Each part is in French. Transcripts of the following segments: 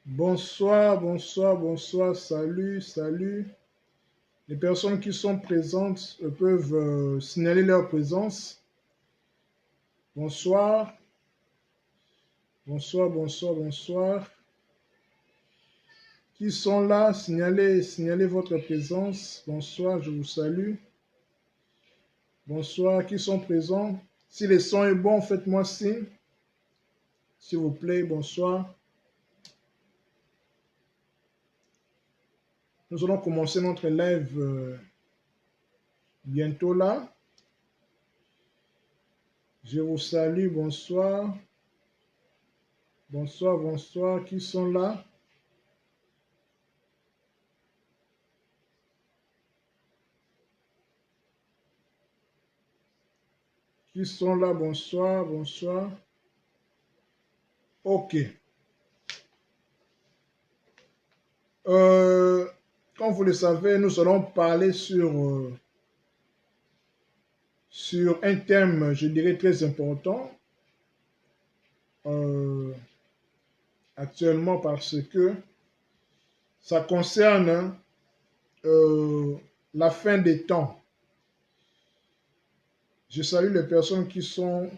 Bonsoir, bonsoir, bonsoir, salut, salut. Les personnes qui sont présentes peuvent signaler leur présence. Bonsoir, bonsoir, bonsoir, bonsoir. Qui sont là, signalez votre présence. Bonsoir, je vous salue. Bonsoir, qui sont présents. Si le son est bon, faites-moi signe. S'il vous plaît, bonsoir. Nous allons commencer notre live bientôt là. Je vous salue, bonsoir. Bonsoir, bonsoir, qui sont là? Qui sont là? Bonsoir, bonsoir. Ok. Comme vous le savez, nous allons parler sur un thème, je dirais, très important actuellement parce que ça concerne la fin des temps. Je salue les personnes qui sont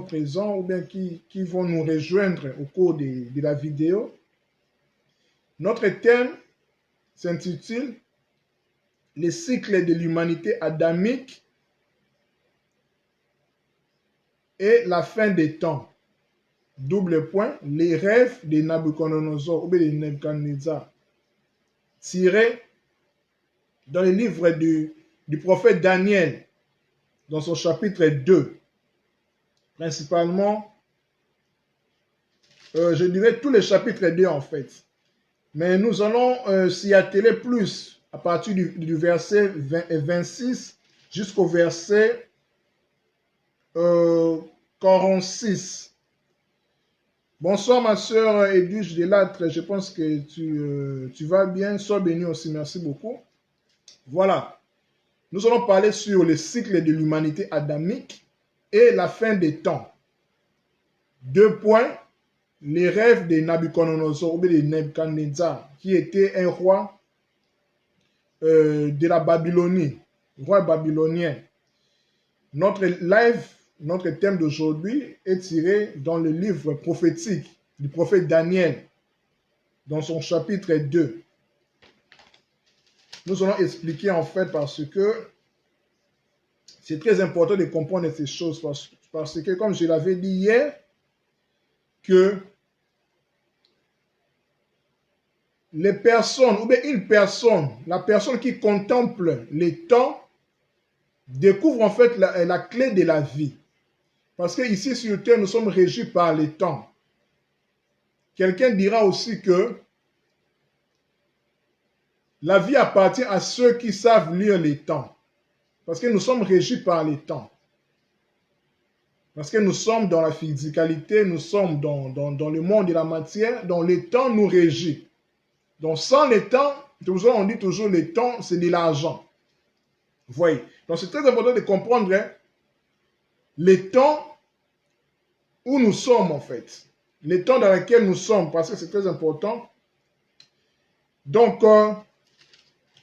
présentes ou bien qui vont nous rejoindre au cours de la vidéo. Notre thème s'intitule « Les cycles de l'humanité adamique et la fin des temps ». Double point, les rêves de Nabucodonosor ou bien de Nebuchadnezzar, tiré dans le livre du prophète Daniel, dans son chapitre 2. Principalement, je dirais tous les chapitres 2 en fait. Mais nous allons s'y atteler plus à partir du verset 26 jusqu'au verset 46. Bonsoir ma soeur Edwige Delattre, je pense que tu vas bien, sois béni aussi, merci beaucoup. Voilà, nous allons parler sur le cycle de l'humanité adamique et la fin des temps. 2 points, les rêves de Nabucodonosor ou de Nebuchadnezzar, qui était un roi de la Babylonie, roi babylonien. Notre live, notre thème d'aujourd'hui est tiré dans le livre prophétique du prophète Daniel, dans son chapitre 2. Nous allons expliquer en fait parce que c'est très important de comprendre ces choses parce que, comme je l'avais dit hier, que les personnes, ou bien une personne, la personne qui contemple les temps, découvre en fait la clé de la vie. Parce que ici sur Terre, nous sommes régis par les temps. Quelqu'un dira aussi que la vie appartient à ceux qui savent lire les temps. Parce que nous sommes régis par les temps. Parce que nous sommes dans la physicalité, nous sommes dans le monde de la matière, dont les temps nous régit. Donc sans les temps, toujours, on dit toujours les temps, c'est de l'argent. Vous voyez. Donc c'est très important de comprendre les temps où nous sommes en fait. Les temps dans lesquels nous sommes, parce que c'est très important. Donc,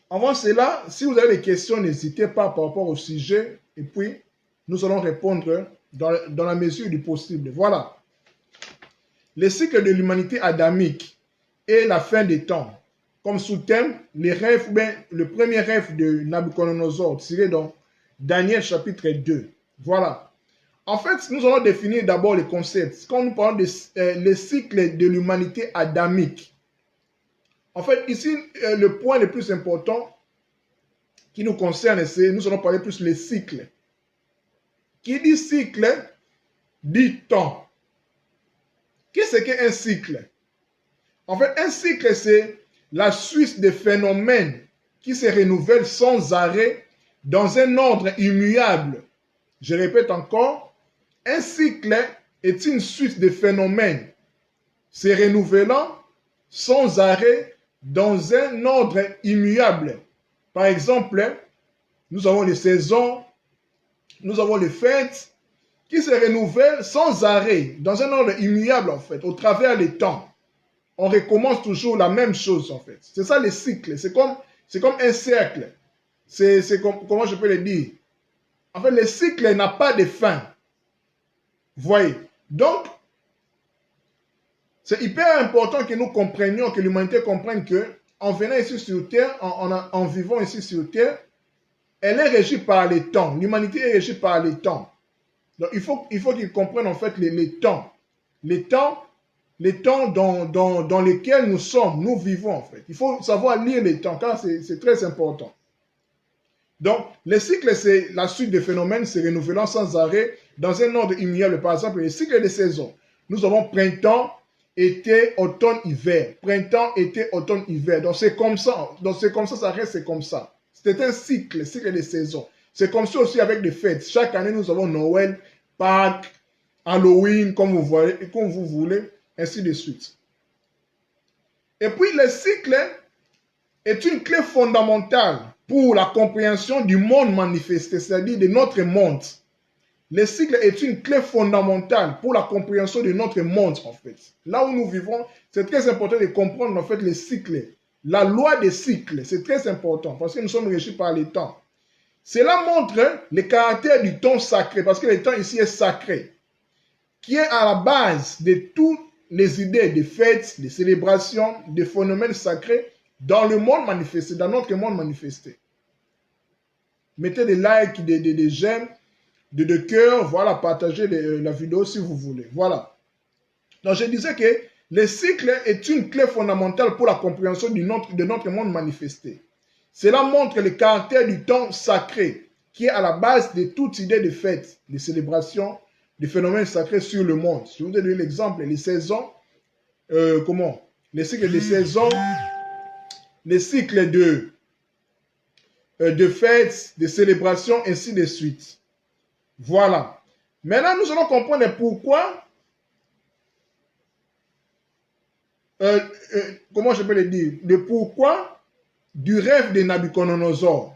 avant cela, si vous avez des questions, n'hésitez pas par rapport au sujet. Et puis, nous allons répondre dans la mesure du possible. Voilà. Le cycle de l'humanité adamique et la fin des temps. Comme sous-thème, les rêves, ou bien le premier rêve de Nabucodonosor, tiré dans Daniel chapitre 2. Voilà. En fait, nous allons définir d'abord les concepts. Quand nous parlons le cycle de l'humanité adamique, en fait, ici, le point le plus important qui nous concerne, c'est, nous allons parler plus les cycles. Qui dit cycle, dit temps. Qu'est-ce qu'un cycle? En fait, un cycle, c'est la suite des phénomènes qui se renouvellent sans arrêt dans un ordre immuable. Je répète encore, un cycle est une suite de phénomènes se renouvelant sans arrêt dans un ordre immuable. Par exemple, nous avons les saisons, nous avons les fêtes qui se renouvellent sans arrêt, dans un ordre immuable en fait, au travers des temps. on recommence toujours la même chose en fait. C'est ça le cycle. C'est comme un cercle. C'est comme, comment je peux le dire? En fait, le cycle n'a pas de fin. Vous voyez? Donc, c'est hyper important que nous comprenions, que l'humanité comprenne que en venant ici sur Terre, en vivant ici sur Terre, elle est régie par les temps. L'humanité est régie par les temps. Donc, il faut qu'ils comprennent en fait les temps. Les temps dans lesquels nous sommes, nous vivons en fait. Il faut savoir lire les temps, car c'est très important. Donc, le cycle, c'est la suite des phénomènes se renouvelant sans arrêt dans un ordre immuable. Par exemple, le cycle des saisons. Nous avons printemps, été, automne, hiver. Printemps, été, automne, hiver. Donc, c'est comme ça. Donc, c'est comme ça, ça reste comme ça. C'est un cycle des saisons. C'est comme ça aussi avec les fêtes. Chaque année, nous avons Noël, Pâques, Halloween, comme vous voulez, ainsi de suite. Et puis, le cycle est une clé fondamentale pour la compréhension du monde manifesté, c'est-à-dire de notre monde. Le cycle est une clé fondamentale pour la compréhension de notre monde, en fait. Là où nous vivons, c'est très important de comprendre, en fait, les cycles. La loi des cycles, c'est très important, parce que nous sommes régis par les temps. Cela montre le caractère du temps sacré, parce que le temps ici est sacré, qui est à la base de toutes les idées de fêtes, de célébrations, de phénomènes sacrés dans le monde manifesté, dans notre monde manifesté. Mettez des likes, des j'aime, de cœur, voilà, partagez la vidéo si vous voulez. Voilà. Donc je disais que le cycle est une clé fondamentale pour la compréhension de notre monde manifesté. Cela montre le caractère du temps sacré qui est à la base de toute idée de fête, de célébration, de phénomènes sacrés sur le monde. Je vous ai donné l'exemple, les saisons, les cycles de saisons, les cycles de fêtes, de célébrations, ainsi de suite. Voilà. Maintenant, nous allons comprendre pourquoi, comment je peux le dire, le pourquoi du rêve de Nabuchodonosor.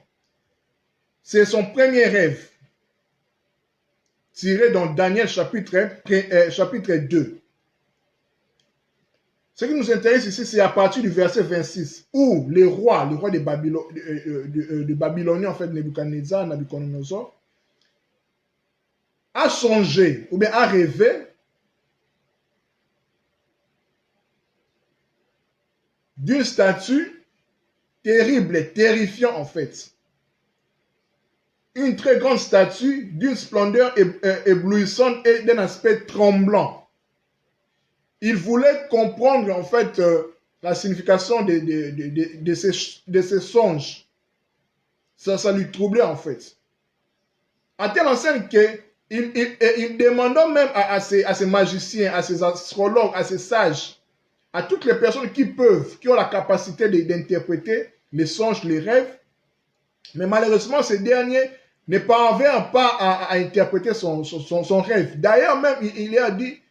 C'est son premier rêve, tiré dans Daniel chapitre 2. Ce qui nous intéresse ici, c'est à partir du verset 26, où le roi de Babylonie, en fait, Nabuchodonosor, a songé, ou bien a rêvé d'une statue terrible et terrifiante, en fait. Une très grande statue d'une splendeur éblouissante et d'un aspect tremblant. Il voulait comprendre, en fait, la signification de ces songes. Ça lui troublait, en fait. À telle enseigne qu'il demandait même à ces magiciens, à ces astrologues, à ces sages, à toutes les personnes qui ont la capacité d'interpréter les songes, les rêves. Mais malheureusement, ces derniers ne parviennent pas à interpréter son rêve. D'ailleurs, même, il a dit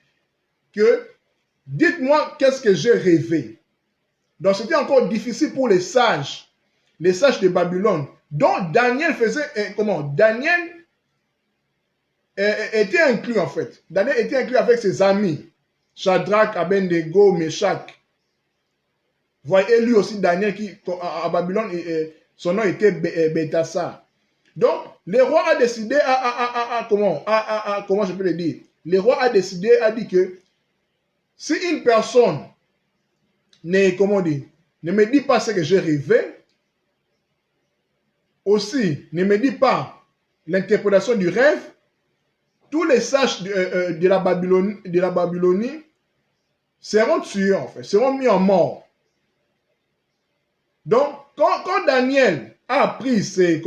que dites-moi qu'est-ce que j'ai rêvé. Donc, c'était encore difficile pour les sages de Babylone. Donc, Daniel Daniel était inclus, en fait. Daniel était inclus avec ses amis. Shadrach, Abednego, Meshach. Vous voyez, lui aussi, Daniel, qui à Babylone, son nom était Belteshazzar. Donc, le roi a décidé comment je peux le dire? Le roi a décidé, a dit que si une personne ne me dit pas ce que j'ai rêvé, aussi ne me dit pas l'interprétation du rêve, tous les sages de la Babylonie seront tués, en fait, seront mis en mort. Donc, quand Daniel a appris cette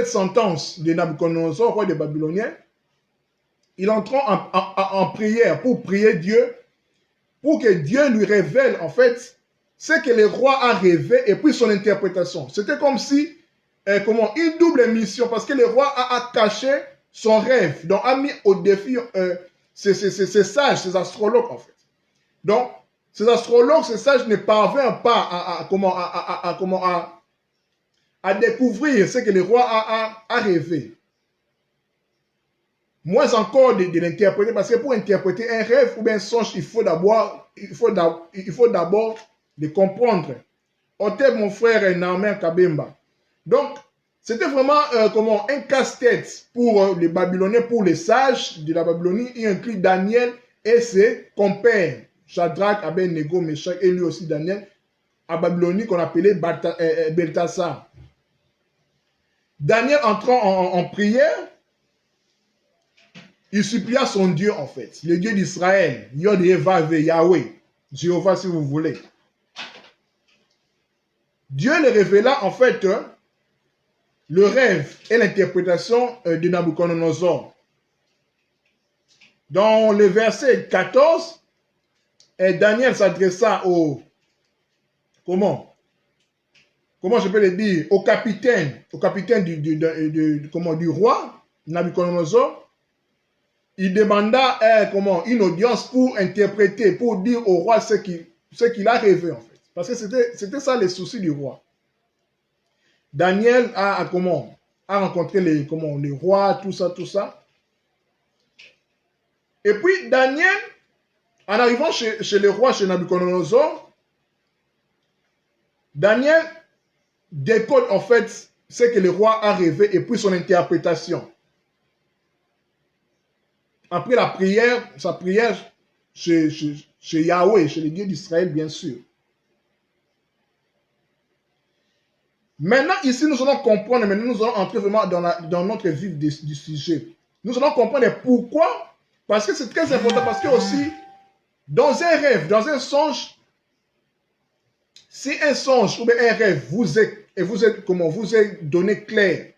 sentence de Nabuchodonosor, roi des Babyloniens, il entra en prière pour prier Dieu, pour que Dieu lui révèle, en fait, ce que le roi a rêvé et puis son interprétation. C'était comme si, une double mission, parce que le roi a caché son rêve, donc a mis au défi ces sages, ces astrologues, en fait. Donc, ces astrologues, ces sages ne parviennent pas à découvrir ce que le roi a rêvé. moins encore de l'interpréter, parce que pour interpréter un rêve ou bien un songe, il faut d'abord le comprendre. Ote, mon frère Narmer Kabemba. Donc, c'était vraiment comment, un casse-tête pour les Babyloniens, pour les sages de la Babylonie. Il inclut Daniel et ses compères, Shadrach, Abednego, Meshach, et lui aussi Daniel, à Babylonie qu'on appelait Beltasar. Daniel entrant en prière, il supplia son Dieu en fait, le Dieu d'Israël, Yahweh, Jéhovah si vous voulez. Dieu le révéla en fait le rêve et l'interprétation de Nabuchodonosor. Dans le verset 14, Daniel s'adressa au, comment je peux le dire, au capitaine du roi, Nabuchodonosor. Il demanda une audience pour interpréter, pour dire au roi ce qu'il a rêvé en fait. Parce que c'était ça les soucis du roi. Daniel a rencontré les rois, tout ça. Et puis Daniel, en arrivant chez le roi, chez Nabuchodonosor, Daniel décode en fait ce que le roi a rêvé et puis son interprétation. Après la prière, sa prière chez Yahweh, chez le Dieu d'Israël, bien sûr. Maintenant, ici, nous allons comprendre, maintenant nous allons entrer vraiment dans notre vif du sujet. Nous allons comprendre pourquoi, parce que c'est très important, parce que aussi, dans un rêve, dans un songe, si un songe ou bien un rêve vous est donné clair,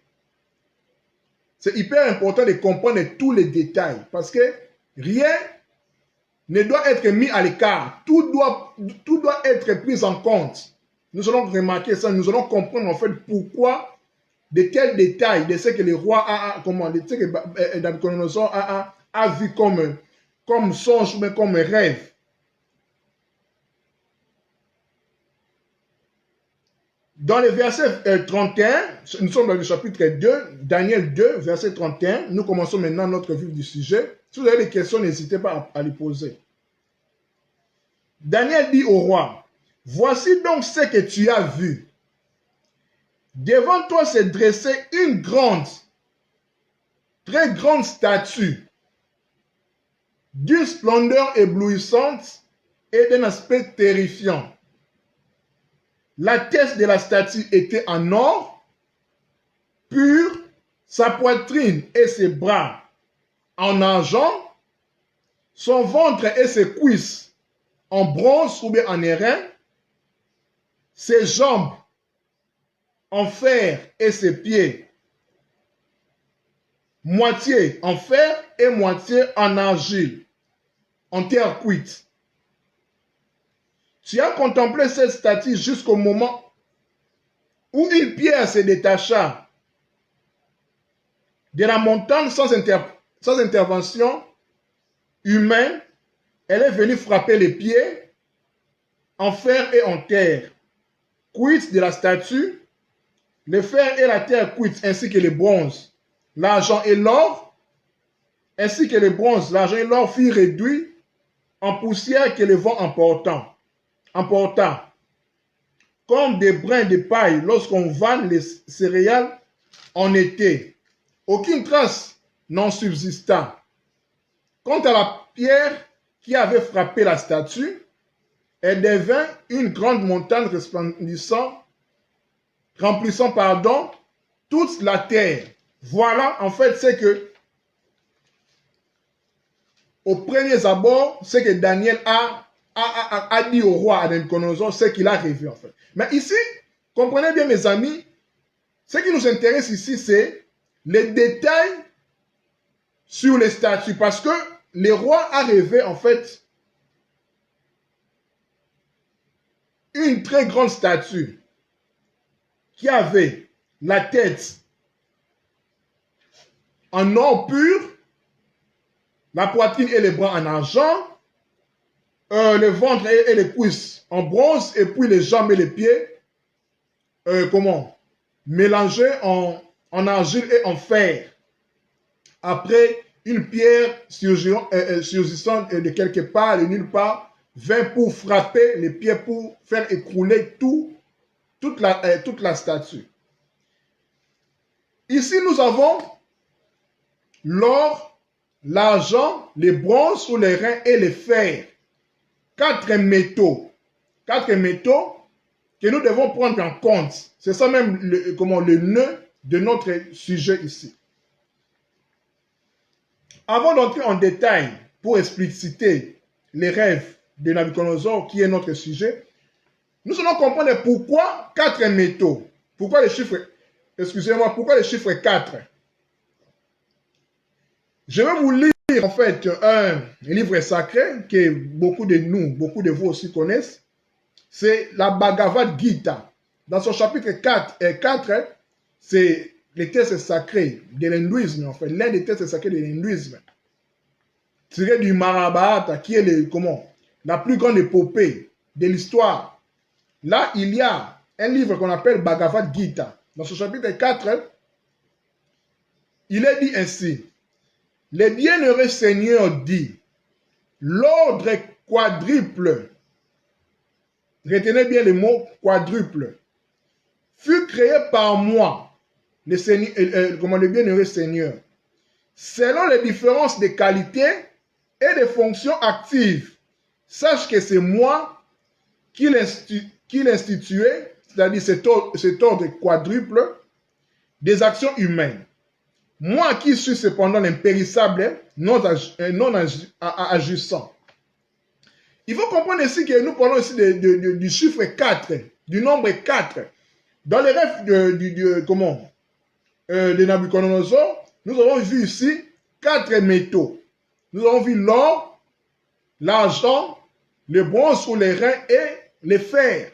c'est hyper important de comprendre tous les détails, parce que rien ne doit être mis à l'écart, tout doit être pris en compte. Nous allons remarquer ça, nous allons comprendre en fait pourquoi, de quels détails, de ce que le roi de ce que Nabuchodonosor a vu comme songe ou comme rêve. Dans le verset 31, nous sommes dans le chapitre 2, Daniel 2, verset 31, nous commençons maintenant notre vif du sujet. Si vous avez des questions, n'hésitez pas à les poser. Daniel dit au roi, « Voici donc ce que tu as vu. Devant toi s'est dressée une grande, très grande statue, d'une splendeur éblouissante et d'un aspect terrifiant. La tête de la statue était en or pur, sa poitrine et ses bras en argent, son ventre et ses cuisses en bronze ou bien en airain, ses jambes en fer et ses pieds, moitié en fer et moitié en argile, en terre cuite. Tu as contemplé cette statue jusqu'au moment où une pierre se détacha de la montagne sans intervention humaine. Elle est venue frapper les pieds en fer et en terre cuite de la statue, le fer et la terre cuite ainsi que le bronze, l'argent et l'or, ainsi que le bronze, l'argent et l'or furent réduits en poussière que le vent emporta, comme des brins de paille lorsqu'on vanne les céréales en été. Aucune trace n'en subsista. Quant à la pierre qui avait frappé la statue, elle devint une grande montagne remplissant toute la terre. Voilà, en fait, c'est que, au premier abord, c'est que Daniel a dit au roi à Nabuchodonosor ce qu'il a rêvé, en fait. Mais ici, comprenez bien, mes amis, ce qui nous intéresse ici, c'est les détails sur les statues, parce que le roi a rêvé, en fait, une très grande statue qui avait la tête en or pur, la poitrine et les bras en argent, le ventre et les cuisses en bronze, et puis les jambes et les pieds, mélangés en argile et en fer. Après une pierre surgissant de quelque part, de nulle part, vint pour frapper les pierres, pour faire écrouler toute la statue. Ici, nous avons l'or, l'argent, les bronzes ou les reins et les fers. Quatre métaux que nous devons prendre en compte. C'est ça même le nœud de notre sujet ici. Avant d'entrer en détail pour expliciter les rêves de Nabucodonosor, qui est notre sujet, nous allons comprendre pourquoi quatre métaux. Pourquoi le chiffre, pourquoi le chiffre 4? Je vais vous lire en fait un livre sacré que beaucoup de vous aussi connaissent. C'est la Bhagavad Gita. Dans son chapitre 4, c'est les textes sacrés de l'hindouisme, en fait, l'un des textes sacrés de l'hindouisme, tiré du Mahabharata, qui est la plus grande épopée de l'histoire. Là, il y a un livre qu'on appelle Bhagavad Gita. Dans son chapitre 4, il est dit ainsi: le bienheureux Seigneur dit, l'ordre quadruple, retenez bien le mot quadruple, fut créé par moi, le bienheureux Seigneur, selon les différences de qualités et de fonctions actives. Sache que c'est moi qui l'instituais, c'est-à-dire cet ordre quadruple des actions humaines. Moi qui suis cependant l'impérissable, non agissant. Il faut comprendre ici que nous parlons ici du chiffre 4, du nombre 4. Dans les rêves de Nabucodonosor, nous avons vu ici 4 métaux. Nous avons vu l'or, l'argent, le bronze ou les reins et les fers.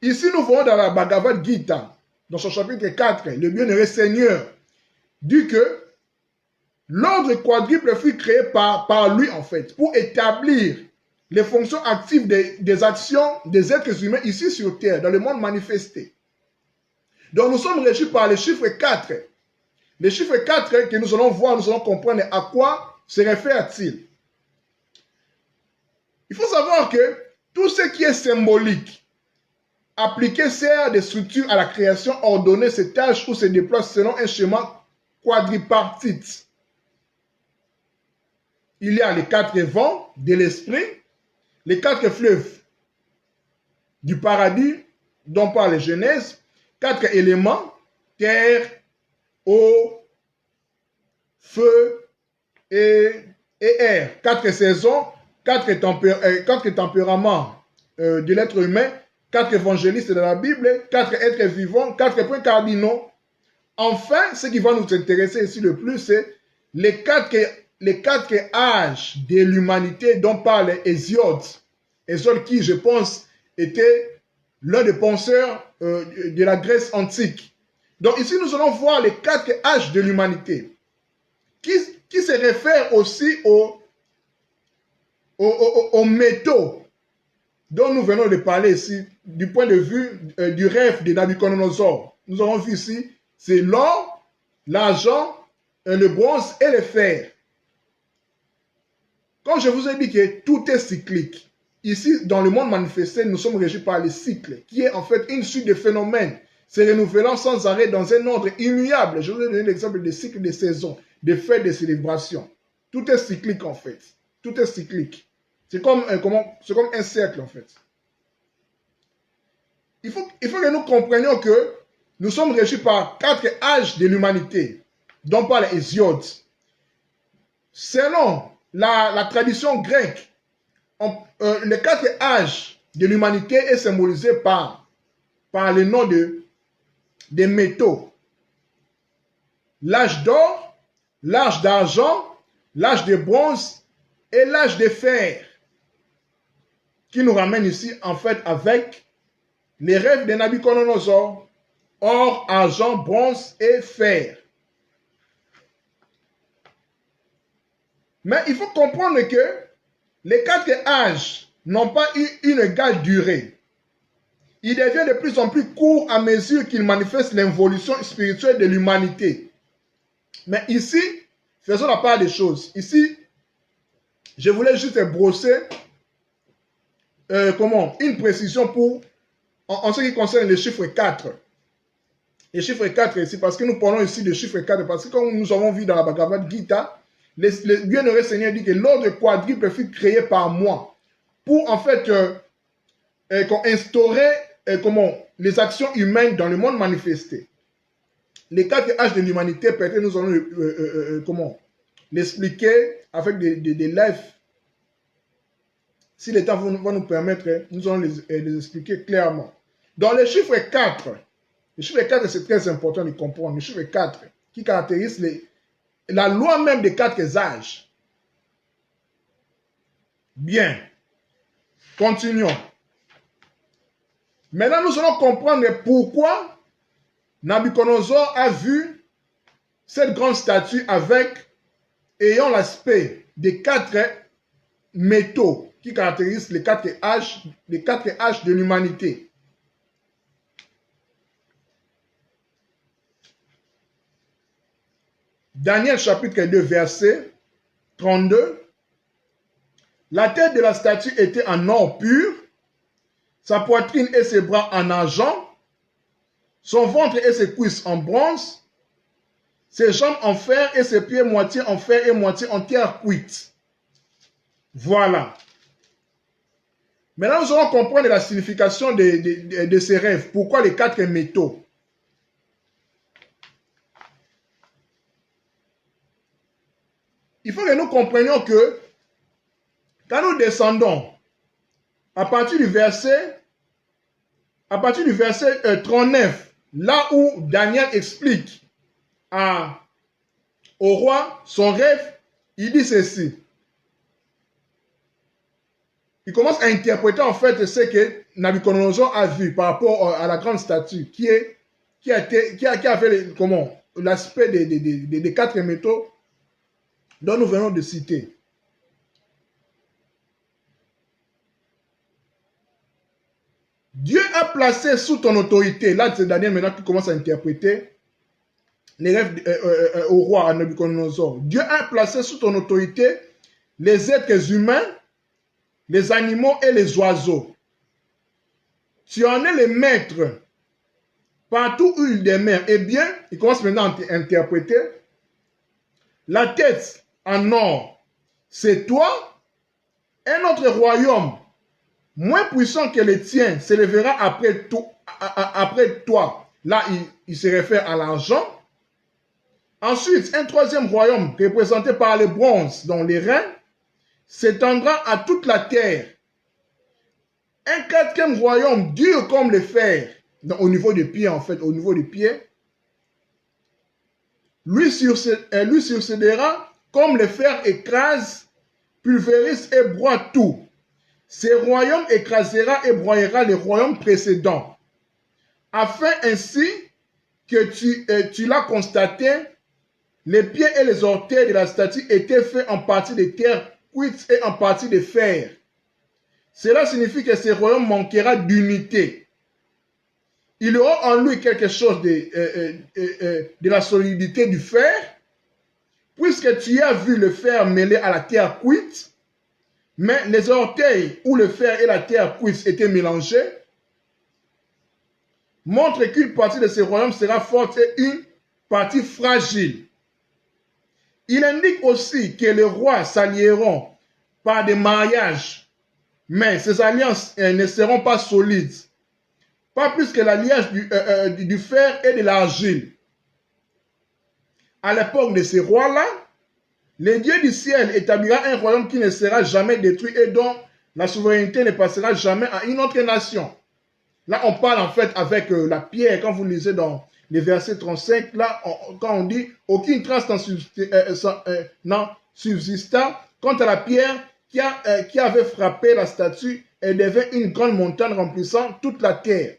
Ici, nous voyons dans la Bhagavad Gita, dans son chapitre 4, le bienheureux Seigneur dit que l'ordre quadruple fut créé par lui, en fait, pour établir les fonctions actives des actions des êtres humains ici sur Terre, dans le monde manifesté. Donc, nous sommes régis par le chiffre 4. Le chiffre 4 que nous allons voir, nous allons comprendre à quoi se réfère-t-il. Il faut savoir que tout ce qui est symbolique, appliqué sert de structure à la création ordonnée, se tâche ou se déploie selon un schéma quadripartite. Il y a les 4 vents de l'esprit, les 4 fleuves du paradis dont parle Genèse, 4 éléments, terre, eau, feu et air, 4 saisons, 4 tempéraments de l'être humain, 4 évangélistes de la Bible, 4 êtres vivants, 4 points cardinaux. Enfin, ce qui va nous intéresser ici le plus, c'est les 4 âges de l'humanité dont parle Hésiode. Hésiode qui, je pense, était l'un des penseurs de la Grèce antique. Donc ici, nous allons voir les 4 âges de l'humanité qui se réfèrent aussi aux métaux dont nous venons de parler ici du point de vue du rêve de Nabucodonosor. Nous avons vu ici, c'est l'or, l'argent, le bronze et le fer. Comme je vous ai dit que tout est cyclique, ici, dans le monde manifesté, nous sommes régis par les cycles, qui est en fait une suite de phénomènes se renouvelant sans arrêt dans un ordre immuable. Je vous ai donné l'exemple des cycles de saison, des fêtes, des célébrations. Tout est cyclique en fait. Tout est cyclique. C'est comme un cercle en fait. Il faut que nous comprenions que nous sommes régis par 4 âges de l'humanité, dont parle Hésiode. Selon la tradition grecque, les 4 âges de l'humanité est symbolisé par le nom des métaux. L'âge d'or, l'âge d'argent, l'âge de bronze et l'âge de fer, qui nous ramène ici en fait avec les rêves de Nabucodonosor, or, argent, bronze et fer. Mais il faut comprendre que les 4 âges n'ont pas eu une égale durée. Il devient de plus en plus court à mesure qu'il manifeste l'évolution spirituelle de l'humanité. Mais ici, faisons la part des choses. Ici, je voulais juste brosser une précision en ce qui concerne le chiffre 4. Le chiffre 4 ici, parce que nous parlons ici de chiffre 4, parce que comme nous avons vu dans la Bhagavad Gita, le bienheureux Seigneur dit que l'ordre quadruple fut créé par moi pour en fait instaurer les actions humaines dans le monde manifesté. Les 4 âges de l'humanité, peut-être nous allons l'expliquer avec des lives. Si le temps va nous permettre, nous allons les expliquer clairement. Dans le chiffre 4, le chiffre 4, c'est très important de comprendre. Le chiffre 4 qui caractérise la loi même des 4 âges. Bien. Continuons. Maintenant, nous allons comprendre pourquoi Nabucodonosor a vu cette grande statue ayant l'aspect des 4 métaux qui caractérisent les 4 âges de l'humanité. Daniel chapitre 2, verset 32. La tête de la statue était en or pur, sa poitrine et ses bras en argent, son ventre et ses cuisses en bronze, ses jambes en fer et ses pieds moitié en fer et moitié en terre cuite. Voilà. Maintenant, nous allons comprendre la signification de ces rêves. Pourquoi les 4 métaux? Il faut que nous comprenions que quand nous descendons à partir du verset 39, là où Daniel explique au roi son rêve, il dit ceci. Il commence à interpréter en fait ce que Nabucodonosor a vu par rapport à la grande statue qui avait l'aspect des 4 métaux dont nous venons de citer. Dieu a placé sous ton autorité, là c'est Daniel maintenant qui commence à interpréter les rêves au roi à Nabucodonosor. Dieu a placé sous ton autorité les êtres humains, les animaux et les oiseaux. Tu en es le maître partout où il demeure. Eh bien, il commence maintenant à interpréter. La tête en or, c'est toi. Un autre royaume, moins puissant que le tien, s'élèvera après toi. Là, il se réfère à l'argent. Ensuite, un troisième royaume, représenté par le bronze, dont les reins, s'étendra à toute la terre. Un quatrième royaume, dur comme le fer, donc au niveau des pieds en fait, au niveau des pieds, lui succédera comme le fer écrase, pulvérise et broie tout. Ce royaume écrasera et broyera les royaumes précédents, afin ainsi que tu l'as constaté, les pieds et les orteils de la statue étaient faits en partie de terre cuite et en partie de fer. Cela signifie que ce royaume manquera d'unité. Il aura en lui quelque chose de la solidité du fer, puisque tu as vu le fer mêlé à la terre cuite, mais les orteils où le fer et la terre cuite étaient mélangés, montre qu'une partie de ce royaume sera forte et une partie fragile. Il indique aussi que les rois s'allieront par des mariages, mais ces alliances ne seront pas solides, pas plus que l'alliage du fer et de l'argile. À l'époque de ces rois-là, le Dieu du ciel établira un royaume qui ne sera jamais détruit et dont la souveraineté ne passera jamais à une autre nation. Là, on parle en fait avec la pierre, quand vous lisez dans les versets 35, là, quand on dit « aucune trace n'en subsista quant à la pierre qui avait frappé la statue et devint une grande montagne remplissant toute la terre. »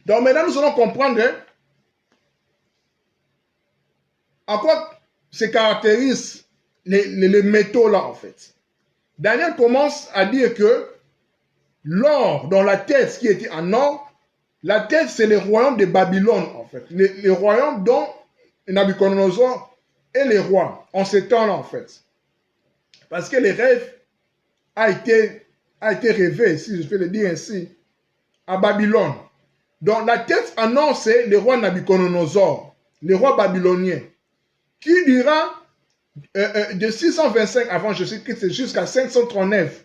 Donc maintenant, nous allons comprendre à quoi se caractérisent les métaux là en fait. Daniel commence à dire que l'or dans la tête qui était en or, la tête c'est le royaume de Babylone en fait. Le royaume dont Nabucodonosor et les rois en ce temps-là, en fait. Parce que le rêve a été rêvé, si je peux le dire ainsi, à Babylone. Donc la tête annonce le roi Nabucodonosor, le roi babylonien, qui durant de 625 avant Jésus-Christ jusqu'à 539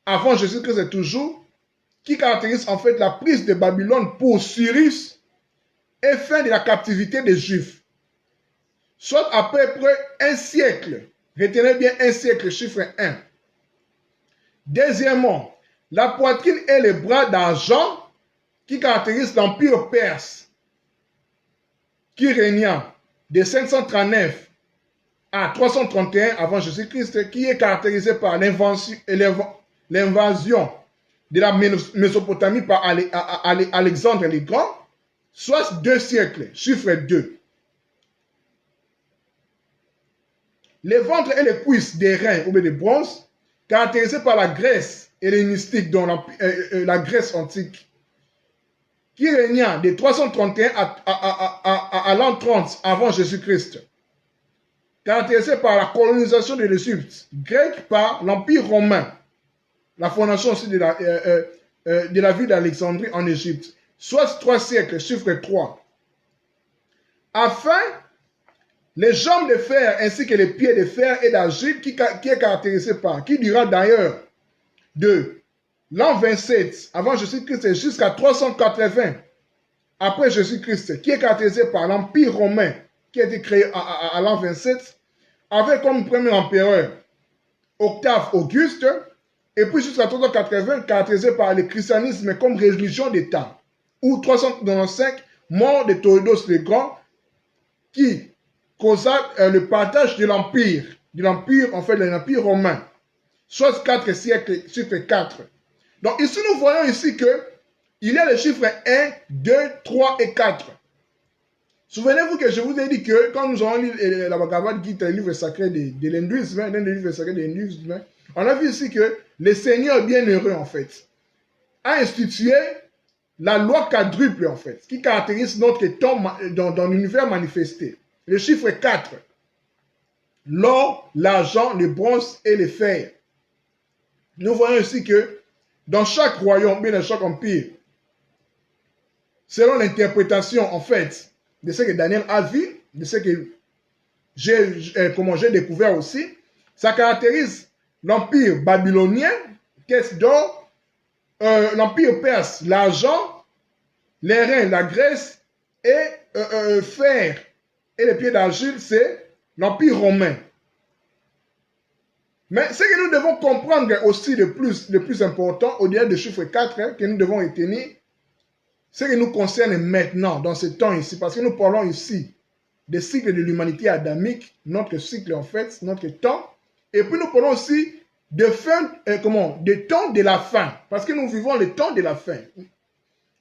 avant Jésus-Christ toujours, qui caractérise en fait la prise de Babylone pour Cyrus et fin de la captivité des Juifs. Soit à peu près un siècle. Retenez bien un siècle, chiffre 1. Deuxièmement, la poitrine et les bras d'argent qui caractérisent l'empire perse, qui régna de 539 à 331 avant Jésus-Christ, qui est caractérisé par l'invasion de la Mésopotamie par Alexandre le Grand, soit 2 siècles, chiffre 2. Les ventres et les cuisses des reins ou des bronzes, caractérisés par la Grèce hellénistique, dont la Grèce antique, qui régna de 331 à l'an 30 avant Jésus-Christ, caractérisé par la colonisation de l'Égypte grecque par l'Empire romain, la fondation aussi de la ville d'Alexandrie en Égypte, soit 3 siècles, chiffre 3. Afin, les jambes de fer ainsi que les pieds de fer et d'argile qui est caractérisé par, qui dura d'ailleurs de l'an 27 avant Jésus-Christ jusqu'à 380 après Jésus-Christ, qui est caractérisé par l'Empire romain qui a été créé à l'an 27, avec comme premier empereur Octave Auguste, et puis jusqu'à 380 caractérisé par le christianisme comme religion d'État, ou 395 mort de Théodose le Grand, qui causa le partage de l'Empire, en fait, de l'Empire romain, soit 4 siècles, chiffre 4. Donc ici, nous voyons ici que il y a les chiffres 1, 2, 3 et 4. Souvenez-vous que je vous ai dit que quand nous avons lu la Bhagavad Gita, le livre sacré de l'hindouisme, l'un des livres sacrés de l'hindouisme, on a vu ici que le Seigneur bienheureux, en fait, a institué la loi quadruple, en fait, qui caractérise notre temps dans l'univers manifesté. Le chiffre 4. L'or, l'argent, le bronze et le fer. Nous voyons ici que dans chaque royaume, bien dans chaque empire, selon l'interprétation, en fait, de ce que Daniel a vu, de ce que j'ai découvert aussi, ça caractérise l'empire babylonien, caisse d'or, l'empire perse, l'argent, les reins, la Grèce, et fer et les pieds d'argile, c'est l'empire romain. Mais ce que nous devons comprendre aussi de plus important, au-delà du chiffre 4, que nous devons retenir, ce qui nous concerne maintenant, dans ce temps ici, parce que nous parlons ici des cycles de l'humanité adamique, notre cycle en fait, notre temps, et puis nous parlons aussi de temps de la fin, parce que nous vivons le temps de la fin.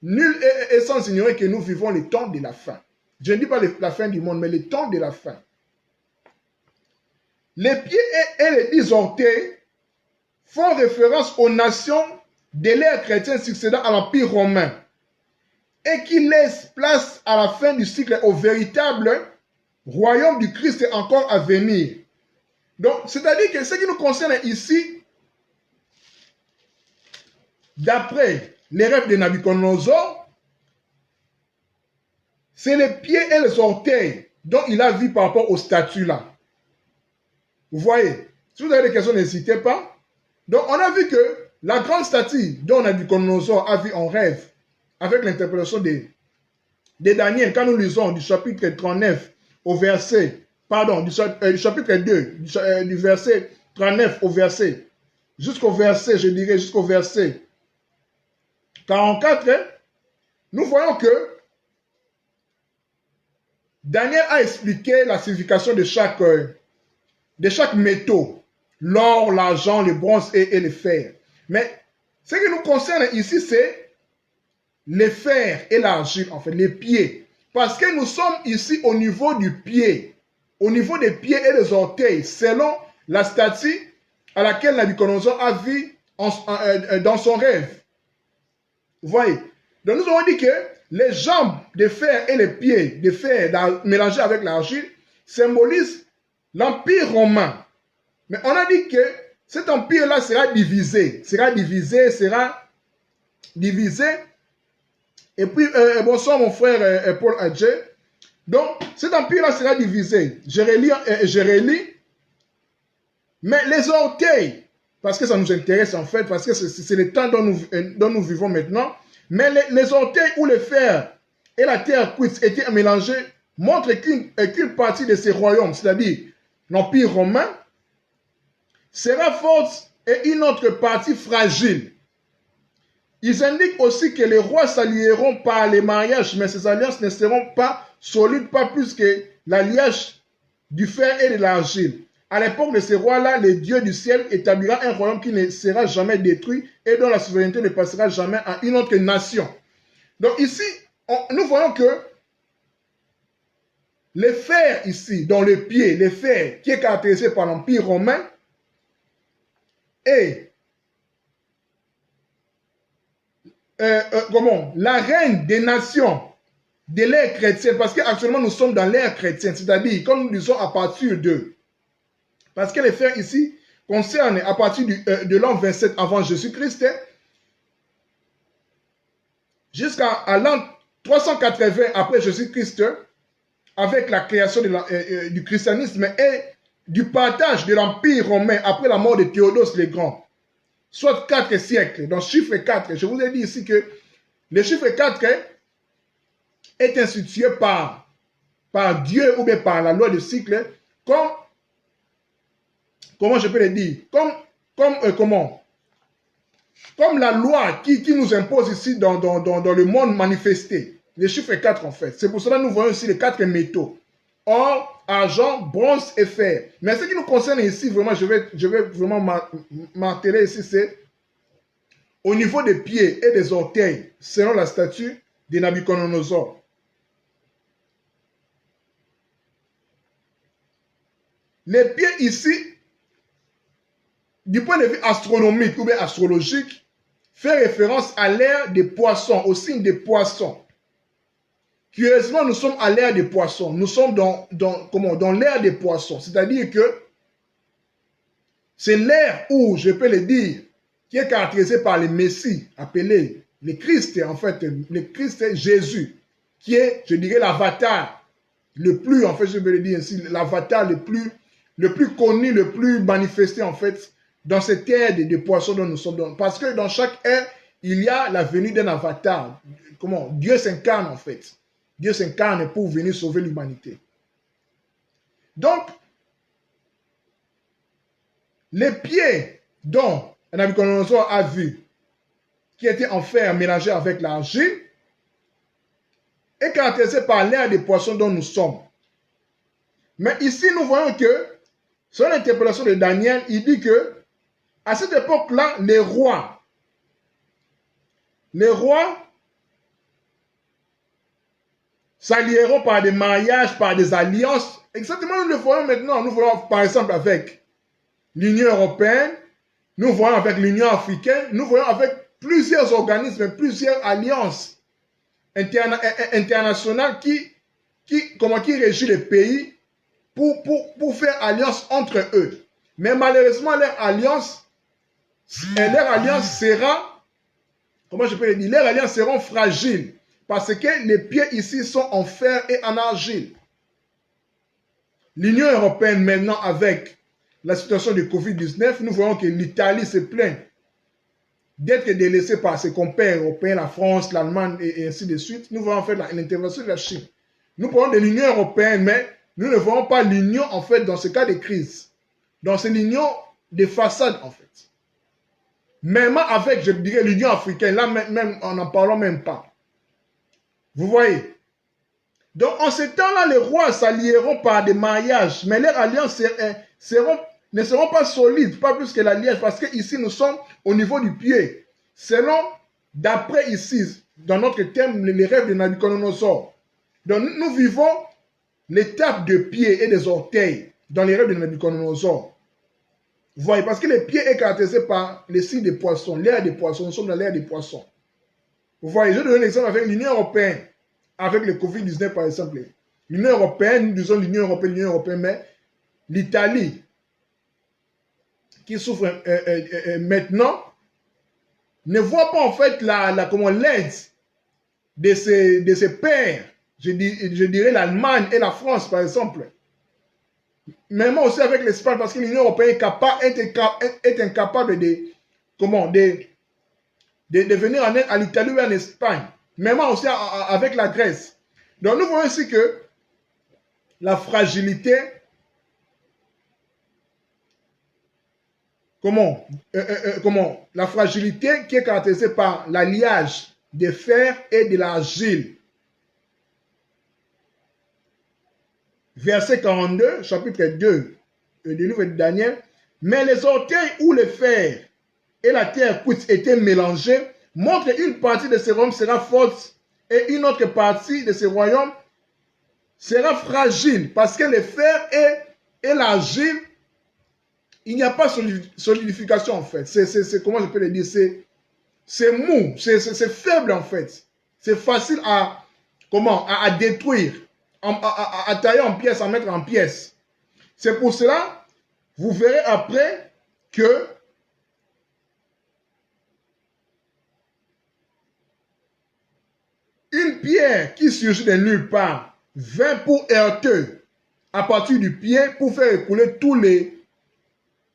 Nul est sans ignorer que nous vivons le temps de la fin. Je ne dis pas la fin du monde, mais le temps de la fin. Les pieds et les 10 orteils font référence aux nations de l'ère chrétienne succédant à l'Empire romain et qui laissent place à la fin du cycle au véritable royaume du Christ encore à venir. Donc, c'est-à-dire que ce qui nous concerne ici, d'après les rêves de Nabucodonosor, c'est les pieds et les orteils dont il a vu par rapport au statut là. Vous voyez, si vous avez des questions, n'hésitez pas. Donc, on a vu que la grande statue dont Nabucodonosor a vu en rêve, avec l'interprétation de Daniel, quand nous lisons du chapitre 39 au verset, du chapitre 2, du verset 39 au verset, jusqu'au verset 44, nous voyons que Daniel a expliqué la signification de chaque métaux, l'or, l'argent, le bronze et le fer. Mais ce qui nous concerne ici, c'est les fers et l'argile, en fait, les pieds. Parce que nous sommes ici au niveau du pied, au niveau des pieds et des orteils, selon la statue à laquelle Nabucodonosor a vu dans son rêve. Vous voyez? Donc nous avons dit que les jambes de fer et les pieds de fer mélangés avec l'argile symbolise l'Empire romain. Mais on a dit que cet empire-là sera divisé. Et puis, bonsoir mon frère Paul Adje. Donc, cet empire-là sera divisé. Je relis. Mais les orteils, parce que ça nous intéresse en fait, parce que c'est le temps dont nous vivons maintenant, mais les orteils ou le fer et la terre cuite étaient mélangés, montrent qu'une partie de ces royaumes, c'est-à-dire l'Empire romain, sera forte et une autre partie fragile. Ils indiquent aussi que les rois s'allieront par les mariages, mais ces alliances ne seront pas solides, pas plus que l'alliage du fer et de l'argile. À l'époque de ces rois-là, le Dieu du ciel établira un royaume qui ne sera jamais détruit et dont la souveraineté ne passera jamais à une autre nation. Donc ici, nous voyons que le fer ici, dans le pied, le fer qui est caractérisé par l'Empire romain, et la reine des nations de l'ère chrétienne, parce qu'actuellement nous sommes dans l'ère chrétienne, c'est-à-dire, comme nous disons, à partir de, parce que le fer ici concerne à partir de l'an 27 avant Jésus-Christ jusqu'à l'an 380 après Jésus-Christ, avec la création du christianisme et du partage de l'Empire romain après la mort de Théodose le Grand, soit 4 siècles. Donc, chiffre 4, je vous ai dit ici que le chiffre 4 est institué par Dieu ou bien par la loi du cycle, comme, comment je peux le dire, comme la loi qui nous impose ici dans le monde manifesté. Le chiffre 4 en fait. C'est pour cela que nous voyons ici les 4 métaux. Or, argent, bronze et fer. Mais ce qui nous concerne ici, vraiment, je vais vraiment marteler ici, c'est au niveau des pieds et des orteils, selon la statue de Nabucodonosor. Les pieds ici, du point de vue astronomique ou bien astrologique, fait référence à l'ère des poissons, au signe des poissons. Curieusement, nous sommes à l'ère des poissons. Nous sommes dans l'ère des poissons. C'est-à-dire que c'est l'ère où, je peux le dire, qui est caractérisée par le Messie, appelé le Christ, en fait, le Christ Jésus, qui est, je dirais, l'avatar le plus, en fait, je peux le dire ainsi, l'avatar le plus connu, le plus manifesté, en fait, dans cette ère des poissons dont nous sommes dans. Parce que dans chaque ère, il y a la venue d'un avatar. Dieu s'incarne, en fait. Dieu s'incarne pour venir sauver l'humanité. Donc, les pieds dont Nabucodonosor a vu, qui étaient en fer mélangé avec l'argile, est caractérisé par l'ère des poissons dont nous sommes. Mais ici, nous voyons que, selon l'interprétation de Daniel, il dit que, à cette époque-là, les rois s'allieront par des mariages, par des alliances. Exactement, nous le voyons maintenant. Nous voyons par exemple avec l'Union européenne, nous voyons avec l'Union africaine, nous voyons avec plusieurs organismes, plusieurs alliances internationales qui régissent les pays pour faire alliance entre eux. Mais malheureusement, leur alliance sera, comment je peux le dire, leurs alliances seront fragiles. Parce que les pieds ici sont en fer et en argile. L'Union européenne maintenant, avec la situation du Covid-19, nous voyons que l'Italie se plaint d'être délaissée par ses compères européens, la France, l'Allemagne et ainsi de suite. Nous voyons en fait l'intervention de la Chine. Nous parlons de l'Union européenne, mais nous ne voyons pas l'Union en fait dans ce cas de crise. Donc c'est l'Union de façade en fait. Même avec, je dirais, l'Union africaine, là même, en n'en parlons même pas. Vous voyez? Donc, en ce temps-là, les rois s'allieront par des mariages, mais leurs alliances ne seront pas solides, pas plus que l'alliance, parce qu'ici, nous sommes au niveau du pied. Selon, d'après ici, dans notre thème, les rêves de Nabucodonosor. Donc, nous vivons l'étape de pied et des orteils dans les rêves de Nabucodonosor. Vous voyez? Parce que le pied est caractérisé par les signes des poissons, l'ère des poissons. Nous sommes dans l'ère des poissons. Vous voyez, je donne un exemple avec l'Union européenne, avec le Covid-19 par exemple. l'Union européenne, nous disons l'Union européenne, mais l'Italie, qui souffre maintenant, ne voit pas en fait comment l'aide de ses pairs, je dirais l'Allemagne et la France par exemple, même aussi avec l'Espagne, parce que l'Union européenne est incapable de venir en aide à l'Italie ou à l'Espagne, même aussi avec la Grèce. Donc nous voyons ici que la fragilité, la fragilité qui est caractérisée par l'alliage de fer et de l'argile. Verset 42, chapitre 2 du livre de Daniel. Mais les orteils où le fer et la terre cuite étaient mélangés montrent qu'une partie de ces royaumes sera forte et une autre partie de ces royaumes sera fragile, parce que le fer et l'argile, il n'y a pas de solidification en fait. Comment je peux le dire, c'est mou, c'est faible en fait. C'est facile à détruire, à tailler en pièces, à mettre en pièces. C'est pour cela, vous verrez après que une pierre qui surgit de nulle part vint pour heurter à partir du pied pour faire écouler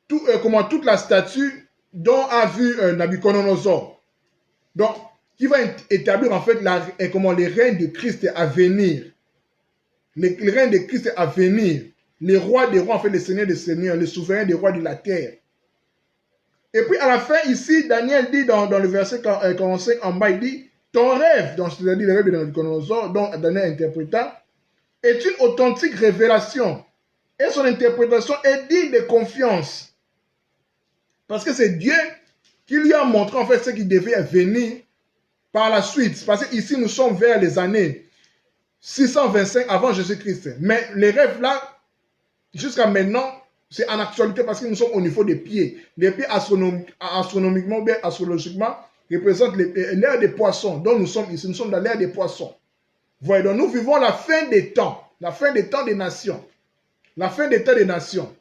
toute la statue dont a vu Nabucodonosor. Donc, qui va établir en fait les règnes de Christ à venir. Les règnes de Christ à venir. Les rois des rois, en fait, les seigneurs des seigneurs, les souverains des rois de la terre. Et puis à la fin, ici, Daniel dit dans le verset 45 en bas, il dit, ton rêve, c'est-à-dire le rêve de Nabucodonosor, dont Daniel interpréta, est une authentique révélation. Et son interprétation est digne de confiance. Parce que c'est Dieu qui lui a montré en fait ce qui devait venir par la suite. Parce qu'ici, nous sommes vers les années 625 avant Jésus-Christ. Mais les rêves là, jusqu'à maintenant, c'est en actualité parce que nous sommes au niveau des pieds. Les pieds astronomiquement ou bien astrologiquement représentent l'ère des poissons. Donc nous sommes ici, nous sommes dans l'ère des poissons. Voyez, donc nous vivons la fin des temps des nations. La fin des temps des nations.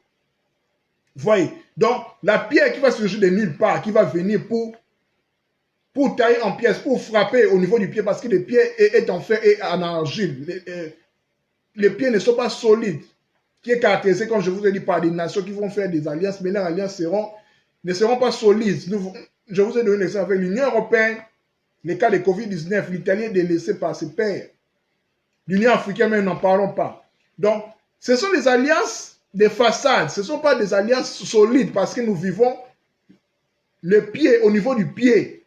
Voyez, donc la pierre qui va surgir de nulle part, qui va venir pour tailler en pièces, pour frapper au niveau du pied, parce que le pied est en fer et en argile. Les pieds ne sont pas solides, qui est caractérisé, comme je vous ai dit, par des nations qui vont faire des alliances, mais les alliances ne seront pas solides. Je vous ai donné l'exemple avec l'Union européenne, le cas de Covid-19, l'Italie est délaissée par ses pairs. L'Union africaine, mais n'en parlons pas. Donc, ce sont des alliances de façade, ce ne sont pas des alliances solides, parce que nous vivons le pied, au niveau du pied,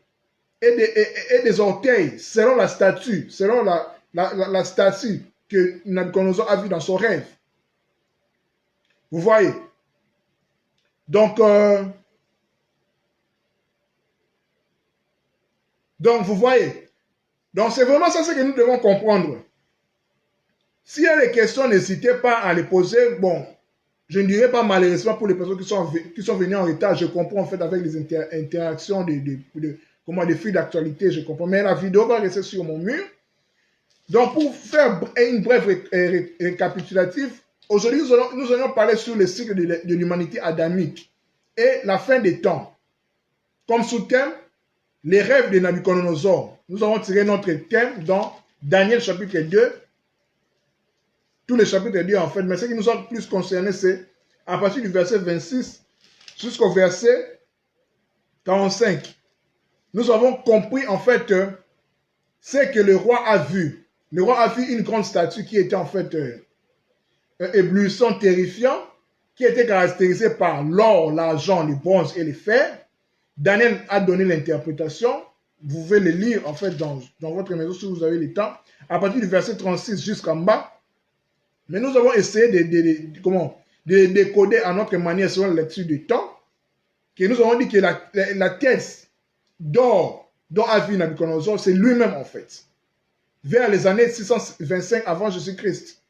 et des orteils, selon la statue, selon la statue que Nabucodonosor a vue dans son rêve. Vous voyez? Donc vous voyez? Donc, c'est vraiment ça ce que nous devons comprendre. S'il y a des questions, n'hésitez pas à les poser. Bon, je ne dirais pas malheureusement pour les personnes qui sont venues en retard. Je comprends en fait avec les interactions des fils d'actualité, je comprends. Mais la vidéo va rester sur mon mur. Donc, pour faire une brève récapitulative, aujourd'hui, nous allons parler sur le cycle de l'humanité adamique et la fin des temps. Comme sous-thème, les rêves de Nabucodonosor. Nous avons tiré notre thème dans Daniel chapitre 2. Tous les chapitres 2 en fait, mais ce qui nous a plus concernés, c'est à partir du verset 26 jusqu'au verset 45. Nous avons compris en fait ce que le roi a vu. Le roi a vu une grande statue qui était en fait éblouissante, terrifiant, qui était caractérisée par l'or, l'argent, le bronze et le fer. Daniel a donné l'interprétation. Vous pouvez le lire en fait dans votre maison si vous avez le temps. À partir du verset 36 jusqu'en bas. Mais nous avons essayé de décoder à notre manière selon la lecture du temps. Que nous avons dit que la tête d'or dont a vu Nabucodonosor, c'est lui-même en fait. Vers les années 625 avant Jésus-Christ.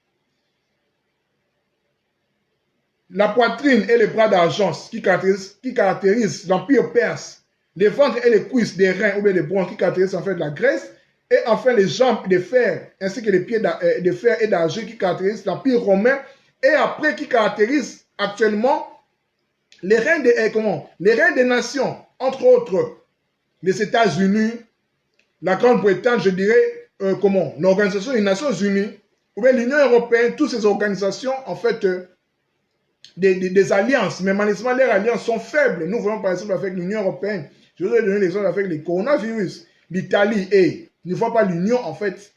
La poitrine et les bras d'argent qui caractérisent l'empire perse. Les ventres et les cuisses des reins ou bien des bronzes qui caractérisent en fait la Grèce. et enfin les jambes de fer, ainsi que les pieds de fer et d'argile qui caractérisent l'Empire romain, et après qui caractérisent actuellement les reins les reins des nations, entre autres les États-Unis, la Grande-Bretagne, je dirais, l'Organisation des Nations Unies, ou bien l'Union européenne, toutes ces organisations, en fait, des alliances, mais malheureusement, leurs alliances sont faibles. Nous voyons par exemple avec l'Union européenne, je vous ai donné l'exemple avec le coronavirus, l'Italie et, ne voit pas l'Union, en fait,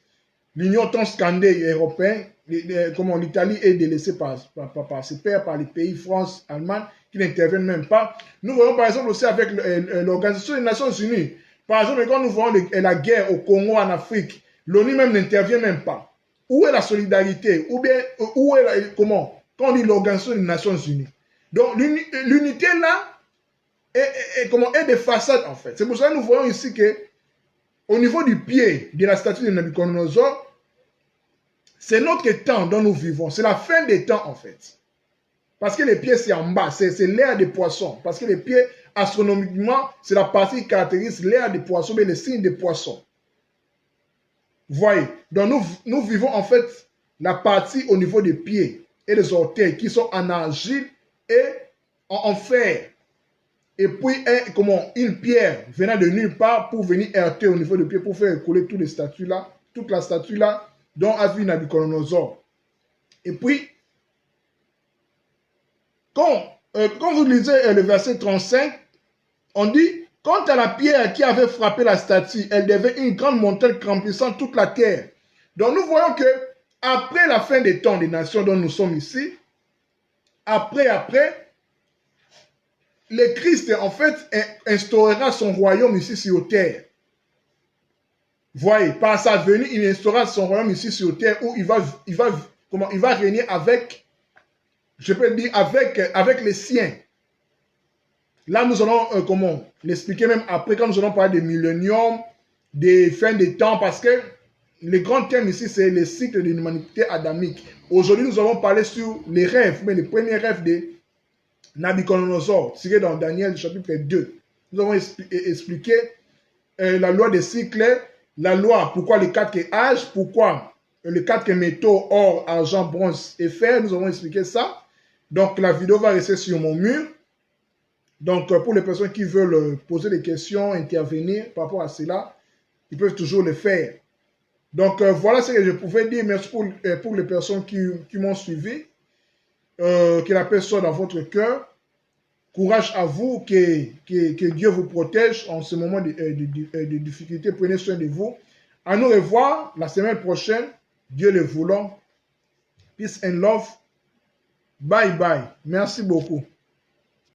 l'Union tant scandée européenne, comment l'Italie est délaissée par ses pairs, par les pays, France, Allemagne, qui n'interviennent même pas. Nous voyons par exemple aussi avec l'Organisation des Nations Unies. Par exemple, quand nous voyons la guerre au Congo, en Afrique, l'ONU même n'intervient même pas. Où est la solidarité? Ou bien, où est comment? Quand on dit l'Organisation des Nations Unies. Donc, l'unité là est des façades en fait. C'est pour ça que nous voyons ici que au niveau du pied de la statue de Nabucodonosor, c'est notre temps dont nous vivons. C'est la fin des temps en fait. Parce que les pieds c'est en bas, c'est l'air des poissons. Parce que les pieds, astronomiquement, c'est la partie qui caractérise l'air des poissons, mais les signes des poissons. Vous voyez? Donc nous vivons en fait la partie au niveau des pieds et des orteils qui sont en argile et en fer. Et puis une pierre venant de nulle part pour venir heurter au niveau des pieds pour faire écouler toutes les statues là, toute la statue là dont a vu Nabucodonosor. Et puis, quand vous lisez le verset 35, on dit, quant à la pierre qui avait frappé la statue, elle devait une grande montagne remplissant toute la terre. Donc nous voyons que après la fin des temps des nations dont nous sommes ici, après, le Christ en fait instaurera son royaume ici sur terre. Voyez, par sa venue, il instaurera son royaume ici sur terre où il va régner avec, je peux dire, avec les siens. Là, nous allons, l'expliquer même après, quand nous allons parler des milléniums, des fins des temps, parce que le grand thème ici, c'est le cycle de l'humanité adamique. Aujourd'hui, nous allons parler sur les rêves, mais les premiers rêves de Nabucodonosor, tirés dans Daniel chapitre 2. Nous allons expliquer la loi des cycles, la loi, pourquoi les 4 âges, pourquoi les 4 métaux, or, argent, bronze et fer. Nous allons expliquer ça. Donc, la vidéo va rester sur mon mur. Donc, pour les personnes qui veulent poser des questions, intervenir par rapport à cela, ils peuvent toujours le faire. Donc, voilà ce que je pouvais dire. Merci pour les personnes qui m'ont suivi. Que la paix soit dans votre cœur. Courage à vous, que Dieu vous protège en ce moment de difficulté. Prenez soin de vous. À nous revoir la semaine prochaine, Dieu le voulant. Peace and love. Bye bye. Merci beaucoup.